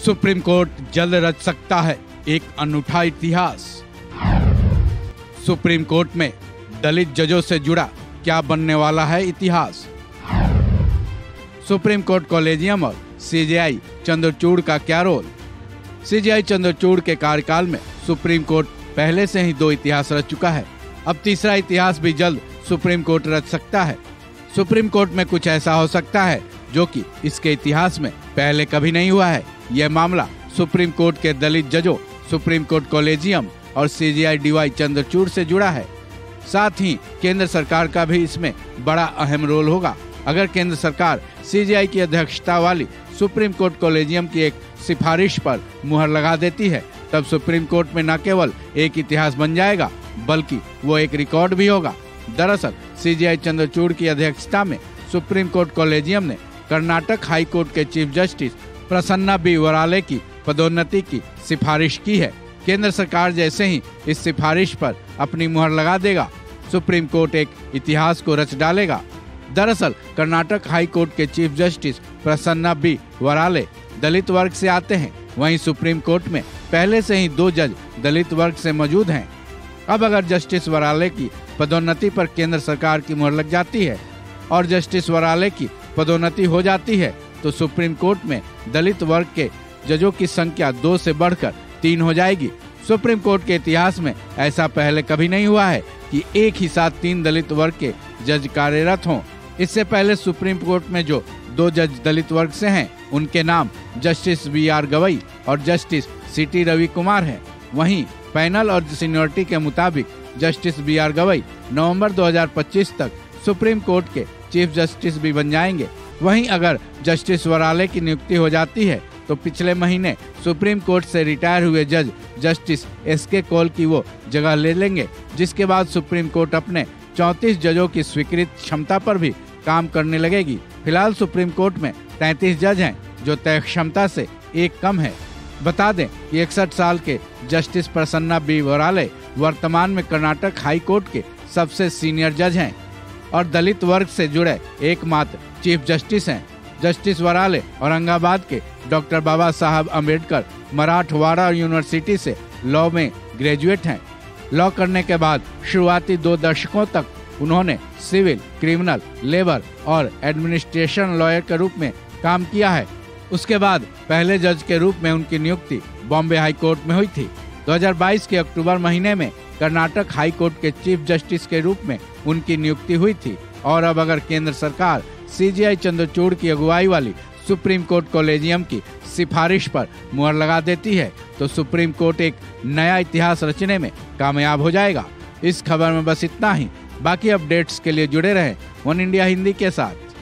Supreme court जल्द रच सकता है एक अनूठा इतिहास। सुप्रीम कोर्ट में दलित जजों से जुड़ा क्या बनने वाला है इतिहास। सुप्रीम कोर्ट कॉलेजियम और सीजेआई चंद्रचूड़ का क्या रोल। सीजेआई चंद्रचूड़ के कार्यकाल में सुप्रीम कोर्ट पहले से ही 2 इतिहास रच चुका है। अब तीसरा इतिहास भी जल्द सुप्रीम कोर्ट रच सकता है। सुप्रीम कोर्ट में कुछ ऐसा हो सकता है जो कि इसके इतिहास में पहले कभी नहीं हुआ है। यह मामला सुप्रीम कोर्ट के दलित जजों, सुप्रीम कोर्ट कॉलेजियम और सीजेआई डीवाई चंद्रचूड़ से जुड़ा है। साथ ही केंद्र सरकार का भी इसमें बड़ा अहम रोल होगा। अगर केंद्र सरकार सीजेआई की अध्यक्षता वाली सुप्रीम कोर्ट कॉलेजियम की एक सिफारिश पर मुहर लगा देती है, तब सुप्रीम कोर्ट में न केवल एक इतिहास बन जाएगा बल्कि वो एक रिकॉर्ड भी होगा। दरअसल सीजेआई चंद्रचूड़ की अध्यक्षता में सुप्रीम कोर्ट कॉलेजियम ने कर्नाटक हाई कोर्ट के चीफ जस्टिस प्रसन्ना बी वराले की पदोन्नति की सिफारिश की है। केंद्र सरकार जैसे ही इस सिफारिश पर अपनी मुहर लगा देगा, सुप्रीम कोर्ट एक इतिहास को रच डालेगा। दरअसल कर्नाटक हाई कोर्ट के चीफ जस्टिस प्रसन्ना बी वराले दलित वर्ग से आते हैं। वहीं सुप्रीम कोर्ट में पहले से ही 2 जज दलित वर्ग से मौजूद हैं। अब अगर जस्टिस वराले की पदोन्नति पर केंद्र सरकार की मुहर लग जाती है और जस्टिस वराले की पदोन्नति हो जाती है, तो सुप्रीम कोर्ट में दलित वर्ग के जजों की संख्या 2 से बढ़कर 3 हो जाएगी। सुप्रीम कोर्ट के इतिहास में ऐसा पहले कभी नहीं हुआ है कि एक ही साथ 3 दलित वर्ग के जज कार्यरत हों। इससे पहले सुप्रीम कोर्ट में जो 2 जज दलित वर्ग से हैं, उनके नाम जस्टिस BR गवई और जस्टिस CT रवि कुमार हैं। वहीं पैनल और सीनियरिटी के मुताबिक जस्टिस BR गवई नवंबर 2025 तक सुप्रीम कोर्ट के चीफ जस्टिस भी बन जाएंगे। वहीं अगर जस्टिस वराले की नियुक्ति हो जाती है तो पिछले महीने सुप्रीम कोर्ट से रिटायर हुए जज जस्टिस SK कौल की वो जगह ले लेंगे, जिसके बाद सुप्रीम कोर्ट अपने 34 जजों की स्वीकृत क्षमता पर भी काम करने लगेगी। फिलहाल सुप्रीम कोर्ट में 33 जज हैं, जो तय क्षमता से 1 कम है। बता दें कि 61 साल के जस्टिस प्रसन्ना बी वराले वर्तमान में कर्नाटक हाई कोर्ट के सबसे सीनियर जज हैं और दलित वर्ग से जुड़े एकमात्र चीफ जस्टिस हैं। जस्टिस वराले औरंगाबाद के डॉक्टर बाबा साहब अम्बेडकर मराठवाड़ा यूनिवर्सिटी से लॉ में ग्रेजुएट हैं। लॉ करने के बाद शुरुआती 2 दशकों तक उन्होंने सिविल, क्रिमिनल, लेबर और एडमिनिस्ट्रेशन लॉयर के रूप में काम किया है। उसके बाद पहले जज के रूप में उनकी नियुक्ति बॉम्बे हाई कोर्ट में हुई थी। 2022 के अक्टूबर महीने में कर्नाटक हाई कोर्ट के चीफ जस्टिस के रूप में उनकी नियुक्ति हुई थी। और अब अगर केंद्र सरकार सीजेआई चंद्रचूड़ की अगुवाई वाली सुप्रीम कोर्ट कॉलेजियम की सिफारिश पर मुहर लगा देती है, तो सुप्रीम कोर्ट एक नया इतिहास रचने में कामयाब हो जाएगा। इस खबर में बस इतना ही। बाकी अपडेट्स के लिए जुड़े रहें वन इंडिया हिंदी के साथ।